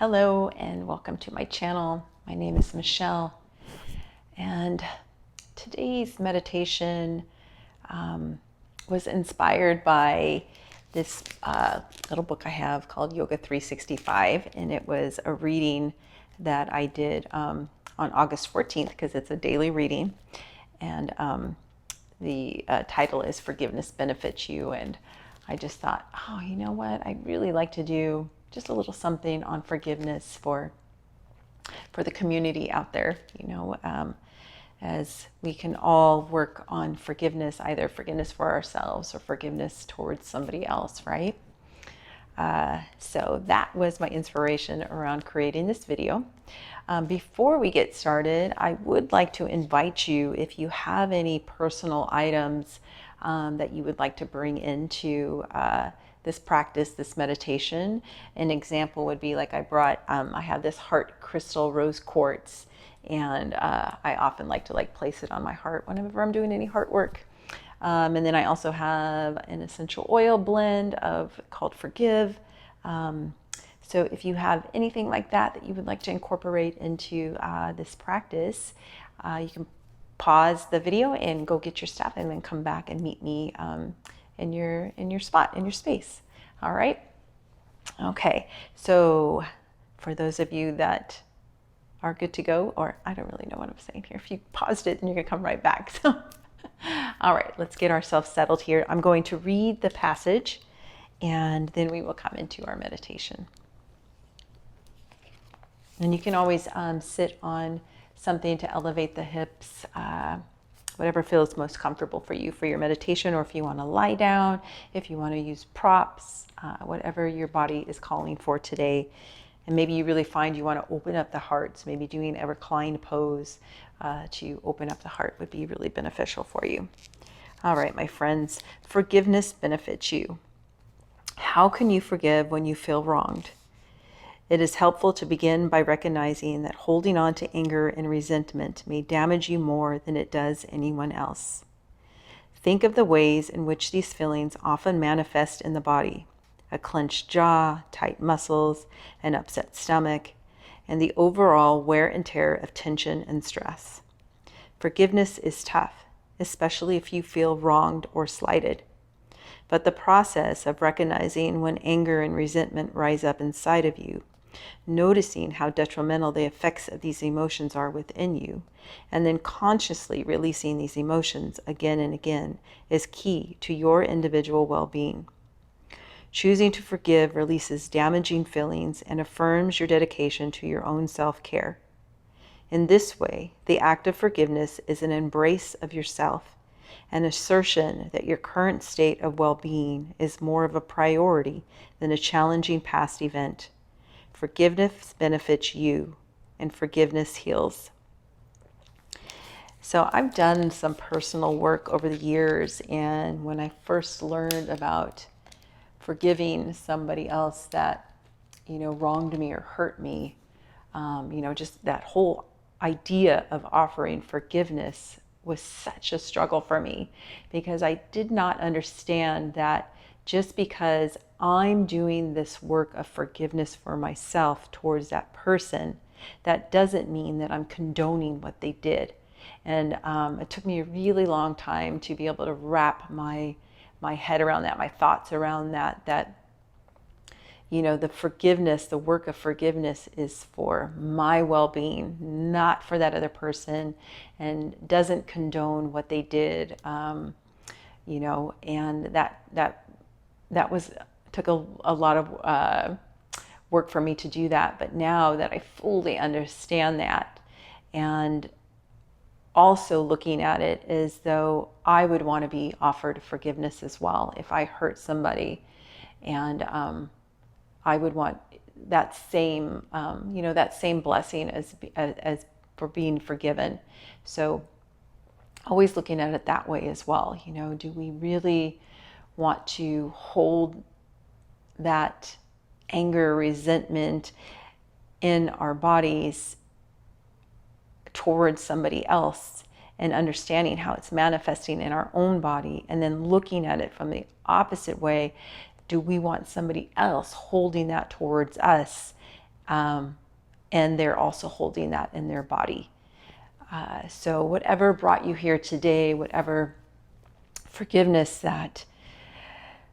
Hello and welcome to my channel. My name is Michelle, and today's meditation was inspired by this little book I have called Yoga 365, and it was a reading that I did on August 14th because it's a daily reading, and the title is Forgiveness Benefits You. And I just thought, oh, you know what? I'd really like to do just a little something on forgiveness for the community out there, as we can all work on forgiveness, either forgiveness for ourselves or forgiveness towards somebody else, right? So that was my inspiration around creating this video. Before we get started, I would like to invite you, if you have any personal items that you would like to bring into this practice, this meditation. An example would be like I have this heart crystal rose quartz, and I often like to place it on my heart whenever I'm doing any heart work. And then I also have an essential oil blend called Forgive. So if you have anything like that you would like to incorporate into this practice, you can pause the video and go get your stuff and then come back and meet me in your spot, in your space. All right? Okay, so for those of you that are good to go, or I don't really know what I'm saying here, if you paused it, then you're gonna come right back. So, all right, let's get ourselves settled here. I'm going to read the passage and then we will come into our meditation. And you can always sit on something to elevate the hips, whatever feels most comfortable for you for your meditation, or if you want to lie down, if you want to use props, whatever your body is calling for today. And maybe you really find you want to open up the heart, so maybe doing a reclined pose to open up the heart would be really beneficial for you. All right, my friends, forgiveness benefits you. How can you forgive when you feel wronged? It is helpful to begin by recognizing that holding on to anger and resentment may damage you more than it does anyone else. Think of the ways in which these feelings often manifest in the body: a clenched jaw, tight muscles, an upset stomach, and the overall wear and tear of tension and stress. Forgiveness is tough, especially if you feel wronged or slighted. But the process of recognizing when anger and resentment rise up inside of you, noticing how detrimental the effects of these emotions are within you, and then consciously releasing these emotions again and again is key to your individual well-being. Choosing to forgive releases damaging feelings and affirms your dedication to your own self-care. In this way, the act of forgiveness is an embrace of yourself, an assertion that your current state of well-being is more of a priority than a challenging past event. Forgiveness benefits you, and forgiveness heals. So I've done some personal work over the years, and when I first learned about forgiving somebody else that, wronged me or hurt me, just that whole idea of offering forgiveness was such a struggle for me, because I did not understand that just because I'm doing this work of forgiveness for myself towards that person, that doesn't mean that I'm condoning what they did. And it took me a really long time to be able to wrap my head around that, my thoughts around that, the forgiveness, the work of forgiveness is for my well-being, not for that other person, and doesn't condone what they did, and that took a lot of work for me to do that. But now that I fully understand that, and also looking at it as though I would want to be offered forgiveness as well if I hurt somebody, and I would want that same blessing as for being forgiven. So always looking at it that way as well. Do we really want to hold that anger, resentment in our bodies towards somebody else, and understanding how it's manifesting in our own body, and then looking at it from the opposite way? Do we want somebody else holding that towards us and they're also holding that in their body. So whatever brought you here today, whatever forgiveness that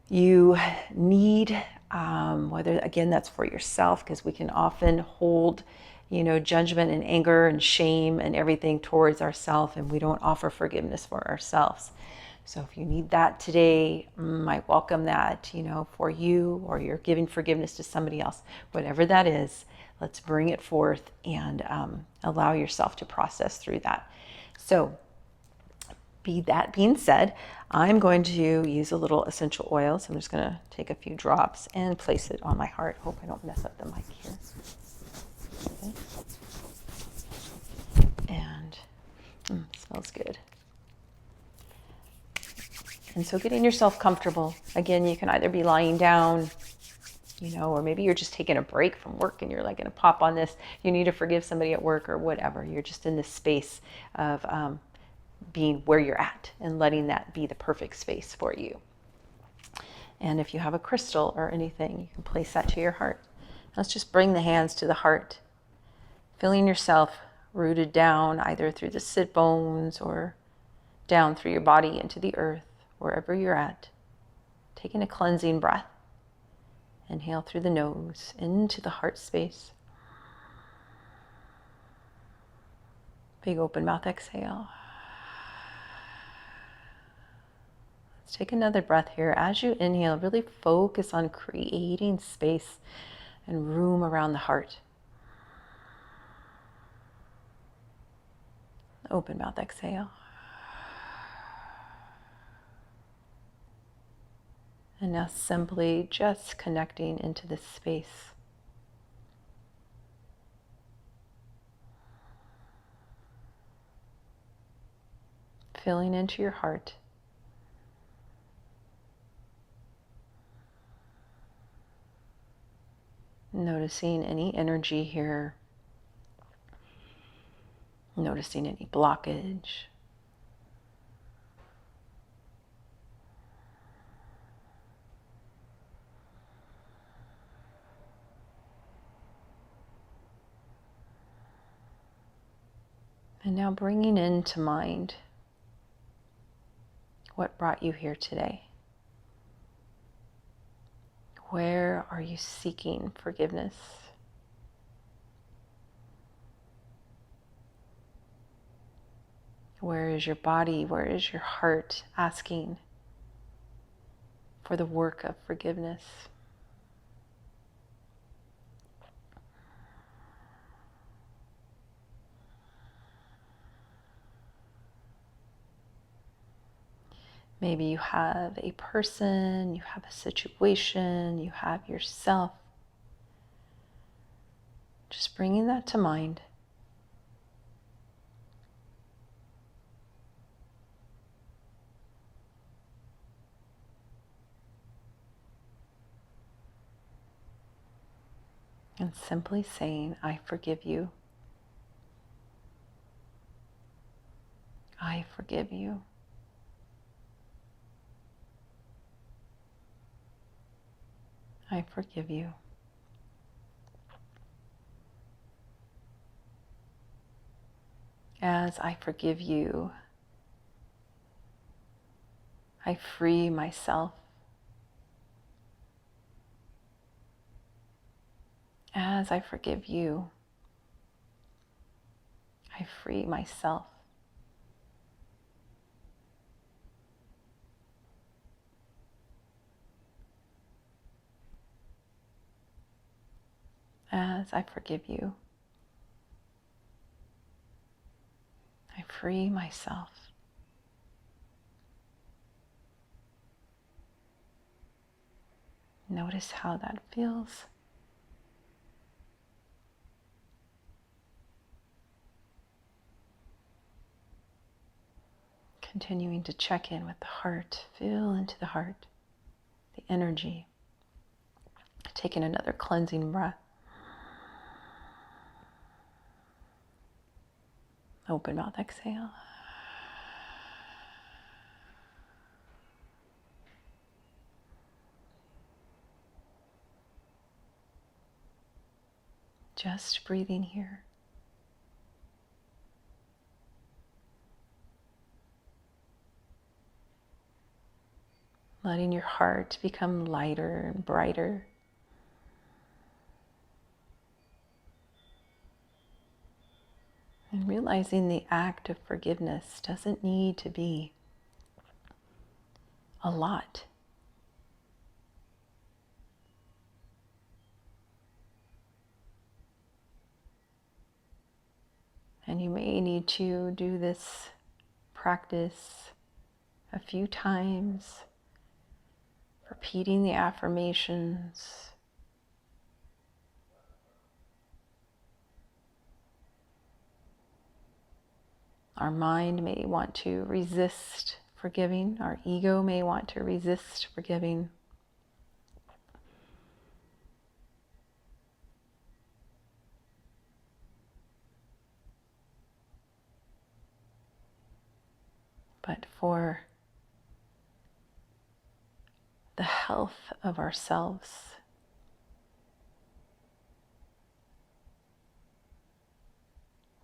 you need, whether again that's for yourself, because we can often hold, judgment and anger and shame and everything towards ourselves, and we don't offer forgiveness for ourselves. So if you need that today, I welcome that, for you, or you're giving forgiveness to somebody else, whatever that is. Let's bring it forth and allow yourself to process through that. So that being said, I'm going to use a little essential oil. So I'm just going to take a few drops and place it on my heart. Hope I don't mess up the mic here. Okay. And it smells good. And so getting yourself comfortable. Again, you can either be lying down, or maybe you're just taking a break from work and you're like going to pop on this. You need to forgive somebody at work or whatever. You're just in this space of being where you're at and letting that be the perfect space for you. And if you have a crystal or anything, you can place that to your heart. Let's just bring the hands to the heart, feeling yourself rooted down either through the sit bones or down through your body into the earth, wherever you're at. Taking a cleansing breath. Inhale through the nose into the heart space. Big open mouth exhale. Let's take another breath here. As you inhale, really focus on creating space and room around the heart. Open mouth exhale. And now simply just connecting into this space. Feeling into your heart. Noticing any energy here. Noticing any blockage. And now bringing into mind what brought you here today. Where are you seeking forgiveness? Where is your body? Where is your heart asking for the work of forgiveness? Maybe you have a person, you have a situation, you have yourself. Just bringing that to mind. And simply saying, I forgive you. I forgive you. I forgive you. As I forgive you, I free myself. As I forgive you, I free myself. As I forgive you, I free myself. Notice how that feels. Continuing to check in with the heart. Feel into the heart, the energy. Taking another cleansing breath. Open mouth exhale. Just breathing here. Letting your heart become lighter and brighter. And realizing the act of forgiveness doesn't need to be a lot. And you may need to do this practice a few times, repeating the affirmations. Our mind may want to resist forgiving. Our ego may want to resist forgiving. But for the health of ourselves,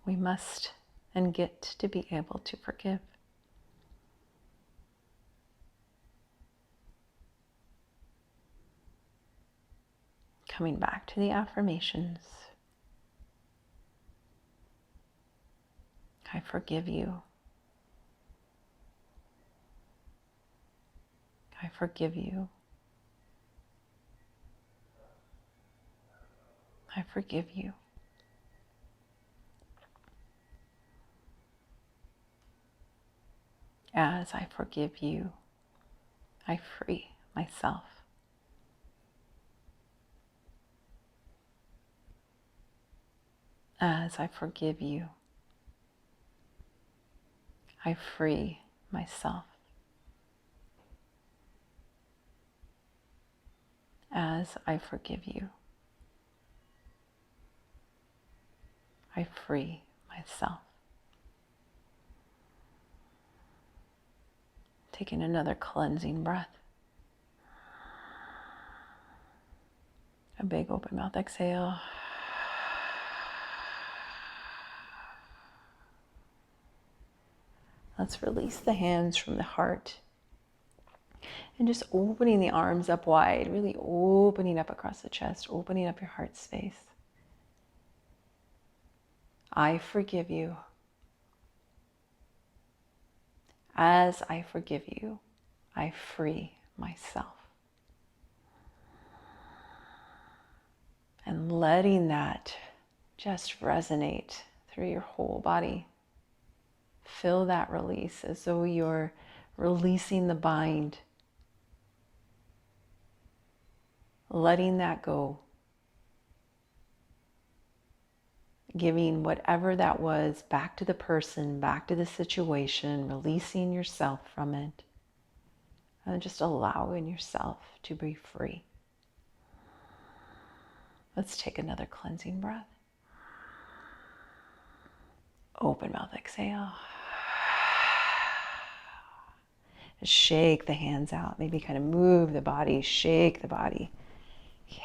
we must and get to be able to forgive. Coming back to the affirmations. I forgive you. I forgive you. I forgive you. As I forgive you, I free myself. As I forgive you, I free myself. As I forgive you, I free myself. Taking another cleansing breath. A big open mouth exhale. Let's release the hands from the heart. And just opening the arms up wide, really opening up across the chest, opening up your heart space. I forgive you. As I forgive you, I free myself. And letting that just resonate through your whole body. Feel that release as though you're releasing the bind. Letting that go. Giving whatever that was back to the person, back to the situation, releasing yourself from it. And just allowing yourself to be free. Let's take another cleansing breath. Open mouth exhale. Just shake the hands out. Maybe kind of move the body, shake the body. Yeah.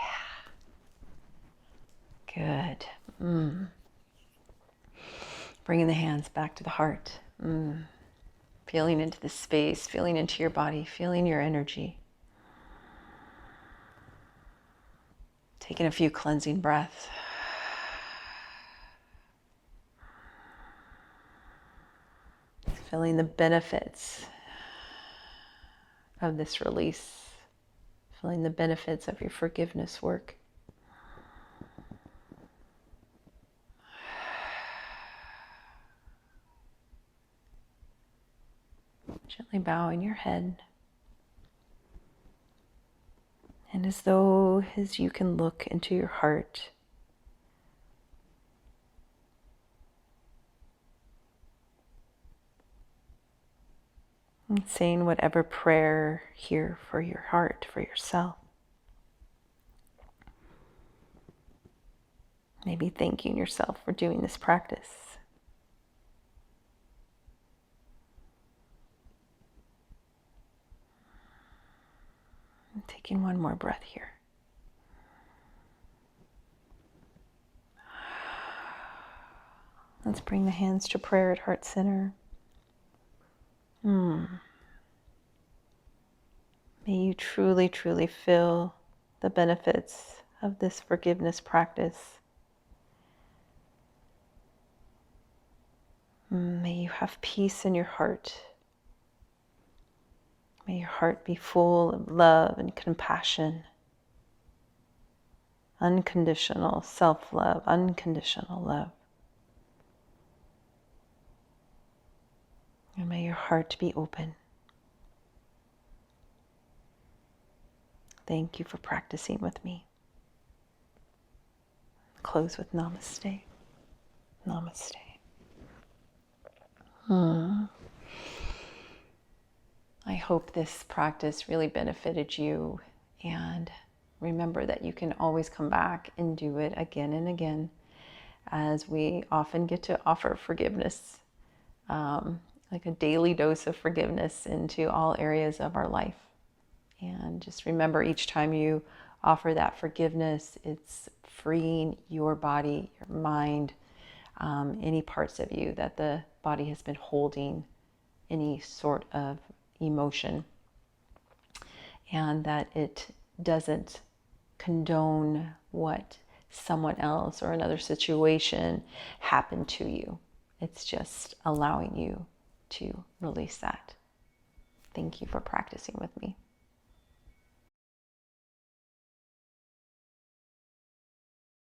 Good. Bringing the hands back to the heart. Feeling into the space, feeling into your body, feeling your energy. Taking a few cleansing breaths. Feeling the benefits of this release. Feeling the benefits of your forgiveness work. Gently bowing your head. And as you can look into your heart, and saying whatever prayer here for your heart, for yourself. Maybe thanking yourself for doing this practice. And taking one more breath here. Let's bring the hands to prayer at heart center. May you truly, truly feel the benefits of this forgiveness practice. May you have peace in your heart. May your heart be full of love and compassion. Unconditional self-love, unconditional love. And may your heart be open. Thank you for practicing with me. Close with Namaste. Namaste. I hope this practice really benefited you, and remember that you can always come back and do it again and again, as we often get to offer forgiveness, like a daily dose of forgiveness into all areas of our life. And just remember, each time you offer that forgiveness, it's freeing your body, your mind, any parts of you that the body has been holding any sort of emotion, and that it doesn't condone what someone else or another situation happened to you. It's just allowing you to release that. Thank you for practicing with me.